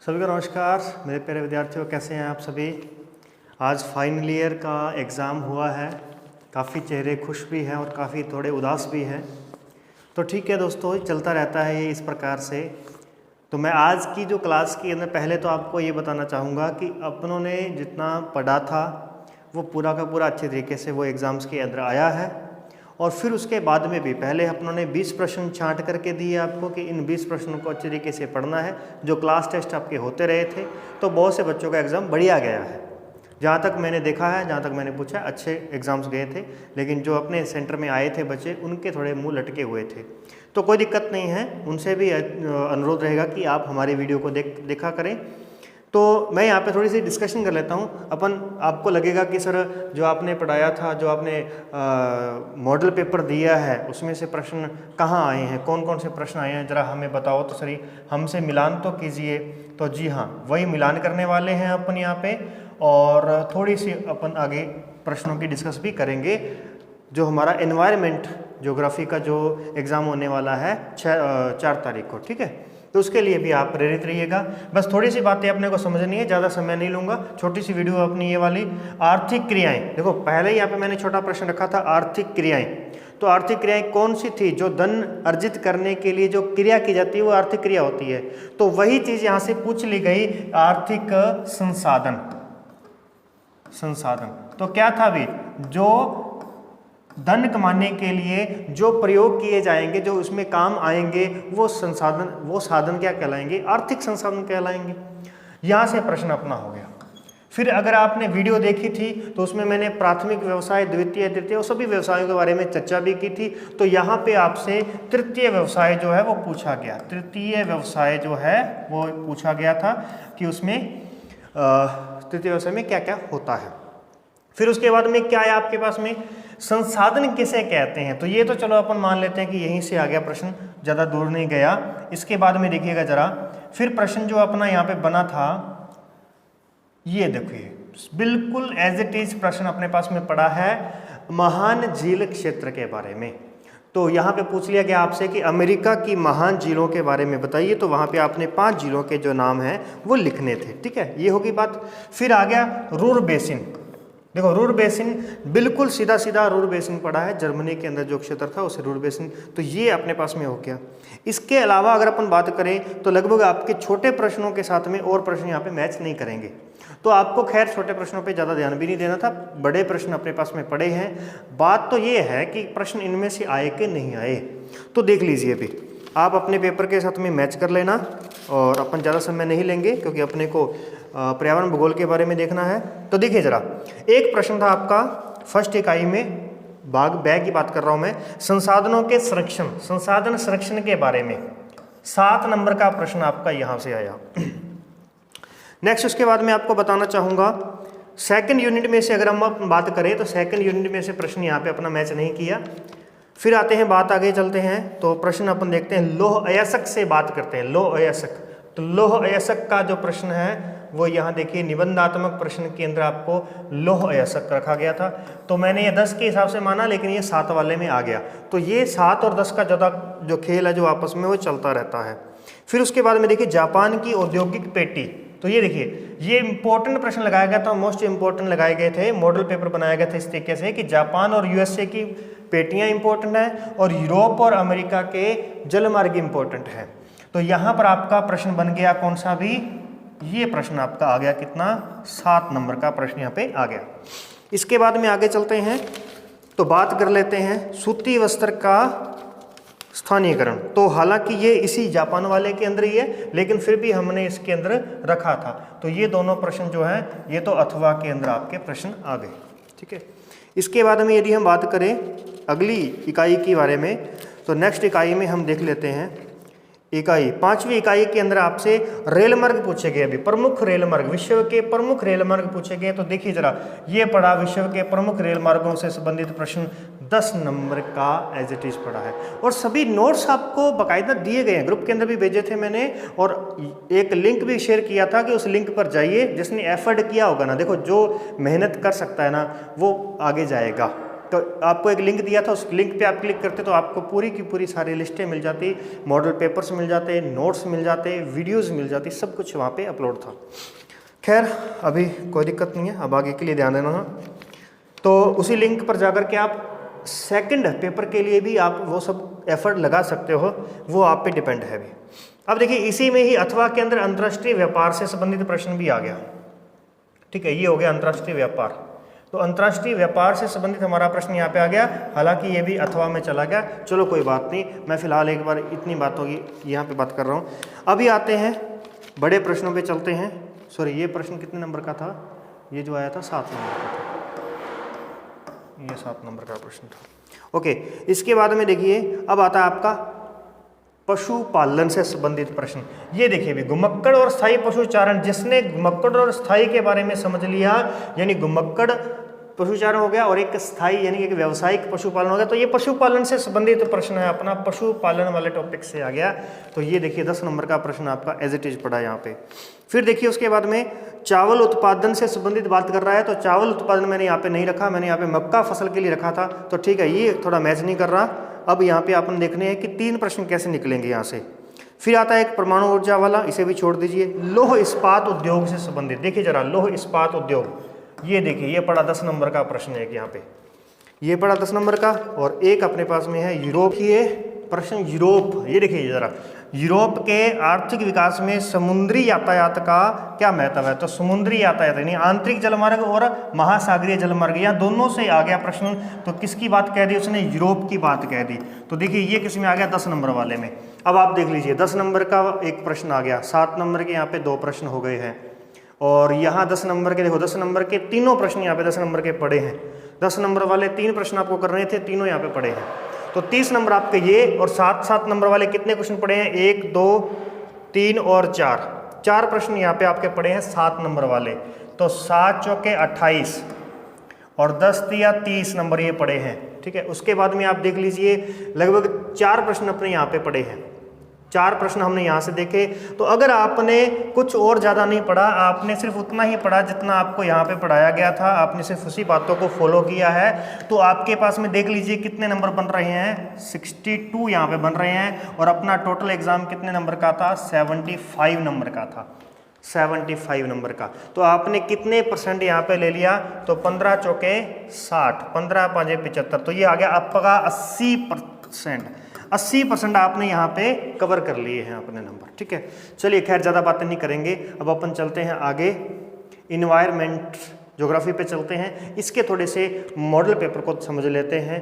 सभी को नमस्कार। मेरे प्यारे विद्यार्थियों, कैसे हैं आप सभी। आज फाइनल ईयर का एग्ज़ाम हुआ है। काफ़ी चेहरे खुश भी हैं और काफ़ी थोड़े उदास भी हैं। तो ठीक है दोस्तों, चलता रहता है ये इस प्रकार से। तो मैं आज की जो क्लास के अंदर पहले तो आपको ये बताना चाहूँगा कि अपनों ने जितना पढ़ा था वो पूरा का पूरा अच्छे तरीके से वो एग्ज़ाम्स के अंदर आया है। और फिर उसके बाद में भी पहले अपनों ने 20 प्रश्न छांट करके दिए आपको कि इन 20 प्रश्नों को अच्छे तरीके से पढ़ना है। जो क्लास टेस्ट आपके होते रहे थे तो बहुत से बच्चों का एग्ज़ाम बढ़िया गया है। जहाँ तक मैंने देखा है, जहाँ तक मैंने पूछा, अच्छे एग्ज़ाम्स गए थे। लेकिन जो अपने सेंटर में आए थे बच्चे, उनके थोड़े मुँह लटके हुए थे। तो कोई दिक्कत नहीं है, उनसे भी अनुरोध रहेगा कि आप हमारी वीडियो को देखा करें। तो मैं यहाँ पे थोड़ी सी डिस्कशन कर लेता हूँ। आपको लगेगा कि सर जो आपने पढ़ाया था, जो आपने मॉडल पेपर दिया है, उसमें से प्रश्न कहाँ आए हैं, कौन कौन से प्रश्न आए हैं, ज़रा हमें बताओ तो सही, हमसे मिलान तो कीजिए। तो जी हाँ, वही मिलान करने वाले हैं अपन यहाँ पे। और थोड़ी सी अपन आगे प्रश्नों की डिस्कस भी करेंगे। जो हमारा एनवायरनमेंट ज्योग्राफी का जो एग्ज़ाम होने वाला है 4 तारीख को, ठीक है। तो उसके लिए भी आप प्रेरित रहिएगा। बस थोड़ी सी बातें अपने को समझनी है, ज़्यादा समय नहीं लूँगा। छोटी सी वीडियो अपनी ये वाली। आर्थिक क्रियाएं, देखो पहले यहाँ पे मैंने छोटा प्रश्न रखा था, आर्थिक क्रियाएं। तो आर्थिक क्रियाएं कौन सी थी? जो धन अर्जित करने के लिए जो क्रिया की जाती है वो आर्थिक क्रिया होती है। तो वही चीज़ यहाँ से पूछ ली गई, आर्थिक संसाधन। तो क्या था अभी? जो धन कमाने के लिए जो प्रयोग किए जाएंगे, जो उसमें काम आएंगे, वो साधन क्या कहलाएंगे? आर्थिक संसाधन कहलाएंगे। यहाँ से प्रश्न अपना हो गया। फिर अगर आपने वीडियो देखी थी तो उसमें मैंने प्राथमिक व्यवसाय, द्वितीय, तृतीय और सभी व्यवसायों के बारे में चर्चा भी की थी। तो यहाँ पे आपसे तृतीय व्यवसाय जो है वो पूछा गया। तृतीय व्यवसाय जो है वो पूछा गया था कि उसमें तृतीय व्यवसाय में क्या क्या होता है। फिर उसके बाद में क्या है आपके पास में? संसाधन किसे कहते हैं? तो ये तो चलो अपन मान लेते हैं कि यहीं से आ गया प्रश्न, ज़्यादा दूर नहीं गया। इसके बाद में देखिएगा जरा, फिर प्रश्न जो अपना यहाँ पे बना था, ये देखिए बिल्कुल एज इट इज प्रश्न अपने पास में पड़ा है महान झील क्षेत्र के बारे में। तो यहाँ पे पूछ लिया गया आपसे कि अमेरिका की महान झीलों के बारे में बताइए। तो वहाँ पे आपने 5 झीलों के जो नाम हैं वो लिखने थे, ठीक है। ये होगी बात। फिर आ गया रूर बेसिन। देखो रूर बेसिन, बिल्कुल सीधा सीधा रूर बेसिन पड़ा है। जर्मनी के अंदर जो क्षेत्र था उसे रूर बेसिन, तो ये अपने पास में हो गया। इसके अलावा अगर अपन बात करें तो लगभग आपके छोटे प्रश्नों के साथ में और प्रश्न यहाँ पे मैच नहीं करेंगे। तो आपको खैर छोटे प्रश्नों पे ज़्यादा ध्यान भी नहीं देना था, बड़े प्रश्न अपने पास में पड़े हैं। बात तो ये है कि प्रश्न इनमें से आए कि नहीं आए। तो देख लीजिए, अभी आप अपने पेपर के साथ में मैच कर लेना। और अपन ज़्यादा समय नहीं लेंगे क्योंकि अपने को पर्यावरण भूगोल के बारे में देखना है। तो देखिए जरा, एक प्रश्न था आपका फर्स्ट इकाई में, भाग ब की बात कर रहा हूँ मैं, संसाधनों के संरक्षण, संसाधन संरक्षण के बारे में 7 नंबर का प्रश्न आपका यहाँ से आया। नेक्स्ट उसके बाद मैं आपको बताना चाहूँगा, सेकंड यूनिट में से अगर हम बात करें तो सेकंड यूनिट में से प्रश्न यहाँ पे अपना मैच नहीं किया। फिर आते हैं, बात आगे चलते हैं। तो प्रश्न अपन देखते हैं, लौह अयस्क से बात करते हैं। लौह अयस्क, तो लौह अयस्क का जो प्रश्न है वो यहाँ देखिए निबंधात्मक प्रश्न के अंदर आपको लौह अयस्क रखा गया था। तो मैंने ये 10 के हिसाब से माना, लेकिन ये 7 वाले में आ गया। तो ये 7 और 10 का ज़्यादा जो खेल है जो आपस में वो चलता रहता है। फिर उसके बाद में देखिए जापान की औद्योगिक पेटी। तो ये देखिए, ये इंपॉर्टेंट प्रश्न लगाया गया था, मोस्ट इंपॉर्टेंट लगाए गए थे। मॉडल पेपर बनाया गया था इस तरीके से कि जापान और यूएसए की पेटियाँ इंपॉर्टेंट हैं और यूरोप और अमेरिका के जलमार्ग इंपॉर्टेंट हैं। तो यहाँ पर आपका प्रश्न बन गया कौन सा भी? ये प्रश्न आपका आ गया कितना? 7 नंबर का प्रश्न यहाँ पे आ गया। इसके बाद में आगे चलते हैं तो बात कर लेते हैं सूती वस्त्र का स्थानीयकरण। तो हालांकि ये इसी जापान वाले के अंदर ही है, लेकिन फिर भी हमने इसके अंदर रखा था। तो ये दोनों प्रश्न जो हैं ये तो अथवा के अंदर आपके प्रश्न आ गए, ठीक है। इसके बाद में यदि हम बात करें अगली इकाई के बारे में, तो नेक्स्ट इकाई में हम देख लेते हैं इकाई 5वीं इकाई के अंदर आपसे रेल मार्ग पूछे गए। अभी प्रमुख रेल मार्ग, विश्व के प्रमुख रेल मार्ग पूछे गए। तो देखिए जरा, ये पड़ा विश्व के प्रमुख रेल मार्गों से संबंधित प्रश्न 10 नंबर का एज इट इज पड़ा है। और सभी नोट्स आपको बाकायदा दिए गए हैं, ग्रुप के अंदर भी भेजे थे मैंने, और एक लिंक भी शेयर किया था कि उस लिंक पर जाइए। जिसने एफर्ट किया होगा ना, देखो जो मेहनत कर सकता है ना वो आगे जाएगा, तो आपको एक लिंक दिया था, उस लिंक पे आप क्लिक करते तो आपको पूरी की पूरी सारी लिस्टें मिल जाती, मॉडल पेपर्स मिल जाते, नोट्स मिल जाते, वीडियोस मिल जाती, सब कुछ वहाँ पे अपलोड था। खैर अभी कोई दिक्कत नहीं है, अब आगे के लिए ध्यान देना है। तो उसी लिंक पर जाकर के आप सेकंड पेपर के लिए भी आप वो सब एफर्ट लगा सकते हो, वो आप पे डिपेंड है भी। अब देखिए इसी में ही अथवा के अंदर अंतर्राष्ट्रीय व्यापार से संबंधित प्रश्न भी आ गया, ठीक है, ये हो गया अंतर्राष्ट्रीय व्यापार। तो अंतर्राष्ट्रीय व्यापार से संबंधित हमारा प्रश्न यहाँ पे आ गया, हालांकि ये भी अथवा में चला गया, चलो कोई बात नहीं, मैं फिलहाल एक बार इतनी बातों की यहाँ पे बात कर रहा हूँ। अभी आते हैं बड़े प्रश्नों पे चलते हैं। सॉरी, ये प्रश्न कितने नंबर का था? ये जो आया था 7 नंबर का था, ये 7 नंबर का प्रश्न था। ओके, इसके बाद में देखिए अब आता है आपका पशुपालन से संबंधित प्रश्न। ये देखिए भी, घुमक्कड़ और स्थायी पशुचारण, जिसने घुमक्कड़ और स्थायी के बारे में समझ लिया, यानी घुमक्कड़ पशुचारण हो गया और एक स्थायी यानी एक व्यावसायिक पशुपालन हो गया, तो ये पशुपालन से संबंधित प्रश्न है अपना, पशुपालन वाले टॉपिक से आ गया। तो ये देखिए 10 नंबर का प्रश्न आपका एज इट इज पड़ा यहाँ पे। फिर देखिए उसके बाद में चावल उत्पादन से संबंधित बात कर रहा है, तो चावल उत्पादन मैंने यहाँ पे नहीं रखा, मैंने यहाँ पे मक्का फसल के लिए रखा था, तो ठीक है, ये थोड़ा मैच नहीं कर रहा। अब यहाँ पे अपन देखने हैं कि 3 प्रश्न कैसे निकलेंगे यहाँ से। फिर आता है एक परमाणु ऊर्जा वाला, इसे भी छोड़ दीजिए। लौह इस्पात उद्योग से संबंधित, देखिए जरा, लौह इस्पात उद्योग, ये देखिए ये पड़ा 10 नंबर का प्रश्न है यहाँ पे, ये पड़ा 10 नंबर का। और एक अपने पास में है यूरोप की प्रश्न, यूरोप, ये देखिए जरा, यूरोप के आर्थिक विकास में समुद्री यातायात का क्या महत्व है? तो समुद्री यातायात यानी आंतरिक जलमार्ग और महासागरीय जलमार्ग, यहाँ दोनों से आ गया प्रश्न। तो किसकी बात कह दी उसने? यूरोप की बात कह दी। तो देखिए ये किस में आ गया? 10 नंबर वाले में। अब आप देख लीजिए 10 नंबर का एक प्रश्न आ गया, 7 नंबर के यहाँ पे 2 प्रश्न हो गए हैं, और यहाँ 10 नंबर के देखो 10 नंबर के तीनों प्रश्न यहाँ पे 10 नंबर के पड़े हैं। 10 नंबर वाले 3 प्रश्न आपको करने थे, तीनों यहाँ पे पड़े हैं। तो 30 नंबर आपके ये, और 7 नंबर वाले कितने क्वेश्चन पड़े हैं? 1 2 3 और 4 प्रश्न यहाँ पे आपके पड़े हैं 7 नंबर वाले। तो 7 चौके 28 और 10 तिया 30 नंबर ये पड़े हैं, ठीक है। उसके बाद में आप देख लीजिए लगभग 4 प्रश्न अपने यहाँ पे पड़े हैं, 4 प्रश्न हमने यहाँ से देखे। तो अगर आपने कुछ और ज़्यादा नहीं पढ़ा, आपने सिर्फ उतना ही पढ़ा जितना आपको यहाँ पे पढ़ाया गया था, आपने सिर्फ उसी बातों को फॉलो किया है, तो आपके पास में देख लीजिए कितने नंबर बन रहे हैं, 62 यहाँ पे बन रहे हैं। और अपना टोटल एग्जाम कितने नंबर का था? 75 नंबर का था, 75 नंबर का। तो आपने कितने % यहाँ पे ले लिया? तो 15 चौके 60, 15 5 75, तो ये आ गया आपका 80%। 80% आपने यहाँ पे कवर कर लिए हैं अपने नंबर, ठीक है। चलिए खैर ज़्यादा बातें नहीं करेंगे, अब अपन चलते हैं आगे, इन्वायरमेंट ज्योग्राफी पे चलते हैं। इसके थोड़े से मॉडल पेपर को समझ लेते हैं।